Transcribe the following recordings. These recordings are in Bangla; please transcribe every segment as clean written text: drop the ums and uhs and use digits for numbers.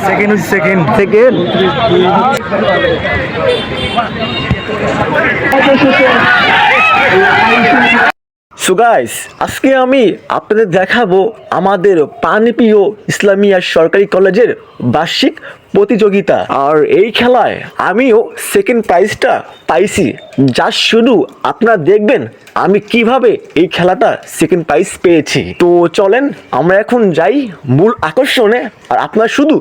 সেকেন্ড সো গাইস, আজকে আমি আপনাদের দেখাবো আমাদের পানিপ্রিয় ইসলামিয়া সরকারি কলেজের বার্ষিক প্রতিযোগিতা। আর এই খেলায় আমিও সেকেন্ড প্রাইজটা পাইছি। যা শুধু আপনারা দেখবেন আমি কিভাবে এই খেলাটা সেকেন্ড প্রাইজ পেয়েছি। তো চলেন আমরা এখন যাই মূল আকর্ষণে। আর আপনারা শুধু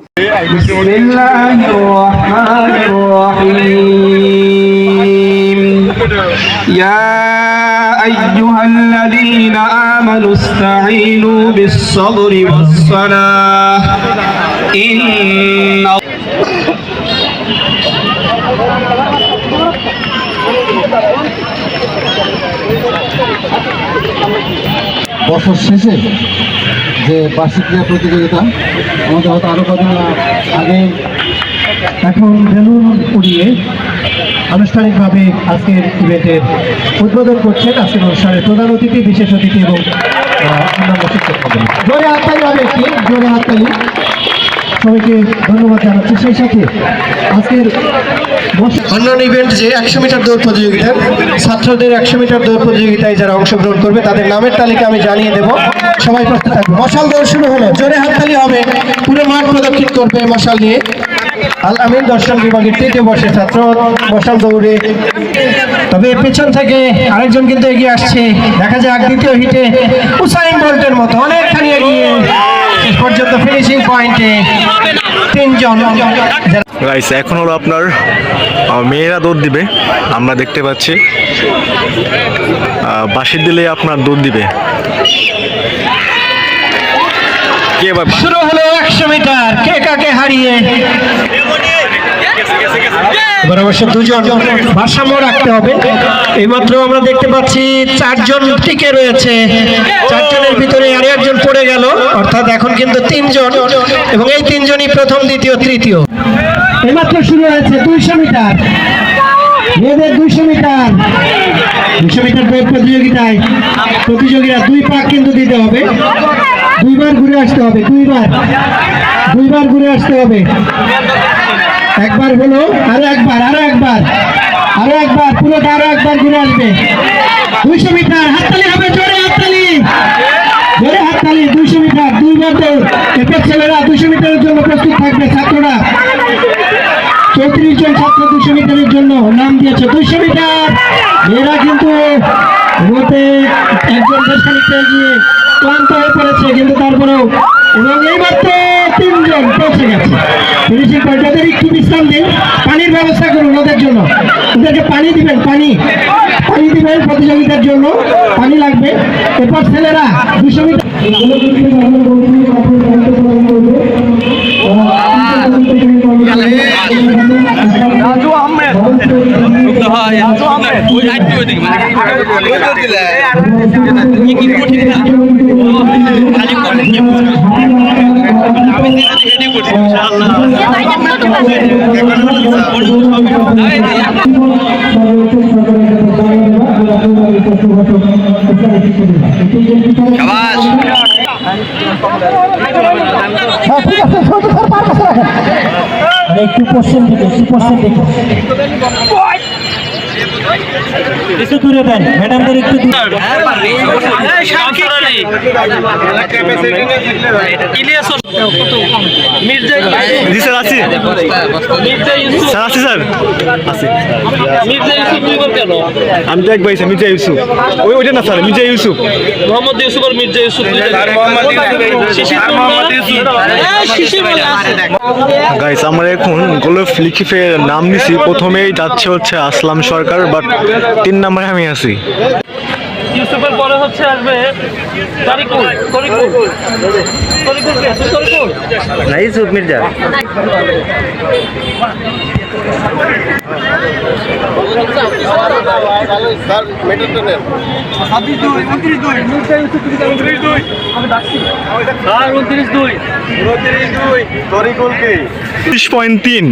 أيها الذين آمنوا استعينوا بالصبر والصلاة إن বছর শেষে যে বার্ষিক ক্রীড়া প্রতিযোগিতা আমাদের হয়তো আরও কদিন আগে, এখন বেলুন উড়িয়ে আনুষ্ঠানিকভাবে আজকের ইভেন্টের উদ্বোধন করছেন আজকের অনুষ্ঠানের প্রধান অতিথি, বিশেষ অতিথি এবং অন্যান্য শিক্ষকগণ। জোরে হাততালি হবে, একটি জোরে হাততালি। সবাইকে ধন্যবাদ জানাচ্ছি। সেই সাথে আজকের অন্যান্য ইভেন্ট যে 100 মিটার দৌড় প্রতিযোগিতা, ছাত্রদের 100 মিটার দৌড় প্রতিযোগিতায় যারা অংশগ্রহণ করবে তাদের নামের তালিকা আমি জানিয়ে দেব। সবাই প্রস্তুত থাকবে। মশাল দৌড় শুরু হলো, জোরে হাততালি হবে। পুরো মাঠ প্রদক্ষিণ করবে মশাল নিয়ে। আল আমিন দর্শন বিভাগের 3য় বর্ষের ছাত্র মশাল দৌড়ে। তবে পেছন থেকে আরেকজন কিন্তু এগিয়ে আসছে, দেখা যাক দ্বিতীয় হিটে উসাইন বোল্টের মতো অনেকখানি এগিয়ে শেষ পর্যন্ত ফিনিশিং পয়েন্টে 3 জন। গাইস, এখন হলো আপনার মেয়েরা দৌড় দিবে। আমরা দেখতে পাচ্ছি বাঁশির দিলে আপনার দৌড় দিবে। শুরু হলো 100 মিটার, কে কাকে হারিয়ে। এবার অবশ্য দুজন ভারসাম্য রাখতে হবে। এইমাত্র আমরা দেখতে পাচ্ছি 4 জন টিকে রয়েছে, 4 জনের ভিতরে আর একজন পড়ে গেল, অর্থাৎ এখন কিন্তু 3 জন, এবং এই 3 জনই প্রথম, দ্বিতীয়, তৃতীয়। এইমাত্র শুরু হয়েছে 200 মিটার, মেয়েদের 200 মিটার দৌড় প্রতিযোগিতায় প্রতিযোগীরা 2 পাক কিন্তু দিতে হবে, 2 বার ঘুরে আসতে হবে, 2 বার ঘুরে আসতে হবে। একবার হলো, আরো একবার পুরোটা আরো একবার ঘুরে আসবে। 200 মিটার, হাততালি হবে, জোরে হাততালি। 200 মিটার 2 বার দৌড়। এরপর ছেলেরা 200 মিটারের জন্য প্রস্তুত থাকবে। ছাত্ররা 34 জন ছাত্র 200 মিটারের জন্য নাম দিয়েছে। 200 মিটার মেয়েরা কিন্তু রোটে একজন বেশ খানিকটা এগিয়ে ক্লান্ত হয়ে পড়েছে, কিন্তু তারপরেও, এবং এইবার তো 3 জন পৌঁছে গেছে ফিনিশিং পয়েন্ট। ওদের একটু বিশ্রাম দিন, পানির ব্যবস্থা করুন ওদের জন্য, ওদেরকে পানি দিবেন, পানি দিবেন প্রতিযোগিতার জন্য, পানি লাগবে। এরপর ছেলেরা 200 মিটার একটু পশ্চিম দিকে, একটু দূরে দেন ম্যাডামদের, একটু আমি তো এক ভাই মির্জা ইউসুফ, ওইটা না স্যার, মির্জা ইউসুফ, মোহাম্মদ ইউসুফ আর মির্জা ইউসুফ। গাইস, আমরা এখন গোলফ লিখিফে নাম দিছি। প্রথমেই যাচ্ছে হচ্ছে আসলাম সরকার, বাট 3 নম্বরে আমি আছি। ইউসুফের পরে হচ্ছে আসবে তরিকুল না, ইউসুফ মির্জা।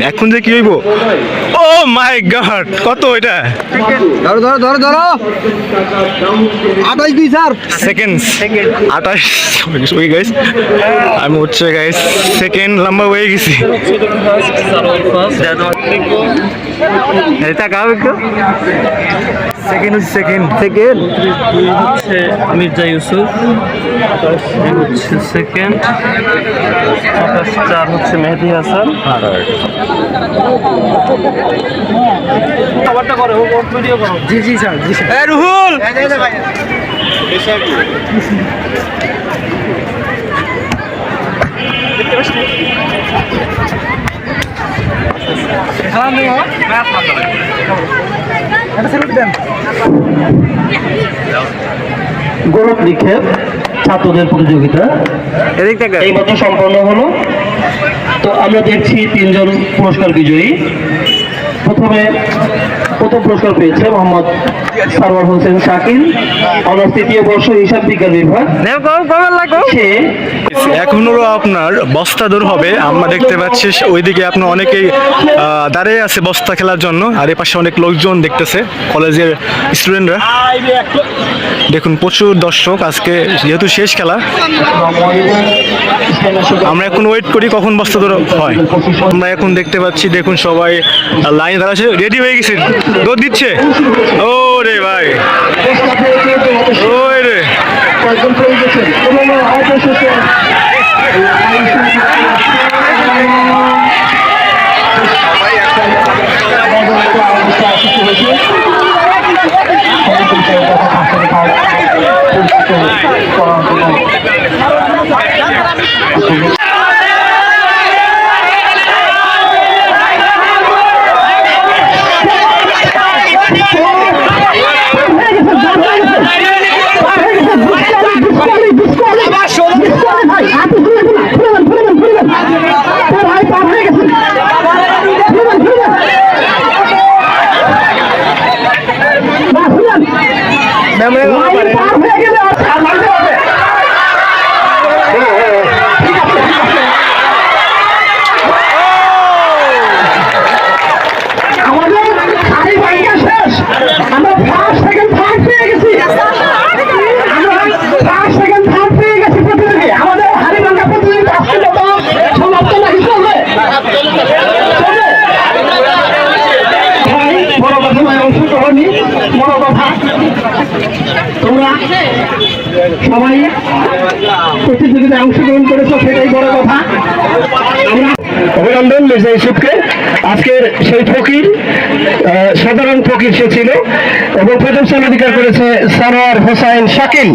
এখন যে কি হইব? ও মাই গড, কত এটা? ধরো সেকেন্ড 28 ওই গাইস আমি হচ্ছে গাইস সেকেন্ড নাম্বার হয়ে গেছি সারোয়ার ফার্স্ট এটা কাবে তো সেকেন্ড দুই হচ্ছে মির্জা ইউসুফ 28 হচ্ছে সেকেন্ড 4 হচ্ছে মেহেদি হাসান খাবারটা করো ভিডিও করো জি স্যার রুহুল গোলক নিক্ষেপ ছাত্রদের প্রতিযোগিতা এই মাত্র সম্পন্ন হলো। তো আমরা দেখছি তিনজন পুরস্কার বিজয়ী। প্রথম পুরস্কার পেয়েছে মোহাম্মদ সারওয়ার হোসেন শাকিল, অনার্স তৃতীয় বর্ষ হিসাব বিজ্ঞান বিভাগ। সে এখন হলো আপনার বস্তা দৌড় হবে। আমরা দেখতে পাচ্ছি ওইদিকে আপনার অনেকেই দাঁড়িয়ে আছে বস্তা খেলার জন্য, আর এ পাশে অনেক লোকজন দেখতেছে কলেজের স্টুডেন্টরা। দেখুন প্রচুর দর্শক আজকে, যেহেতু শেষ খেলা আমরা এখন ওয়েট করি কখন বস্তা দৌড় হয়। আমরা এখন দেখতে পাচ্ছি, দেখুন সবাই লাইনে দাঁড়াচ্ছে, রেডি হয়ে গেছে, দৌড় দিচ্ছে। ও রে ভাই, ওই রে কয়েকজন পেয়ে গেছেন এবং অবশেষে তোমরা সবাই প্রতিযোগিতায় অংশগ্রহণ করেছো, সেটাই বড় কথা। অভিনন্দন মির্জা ইউসুফকে। আজকের সেই ফকির, সাধারণ ফকির সে ছিল, এবং প্রথম স্থান অধিকার করেছে সারোয়ার হোসাইন শাকিল।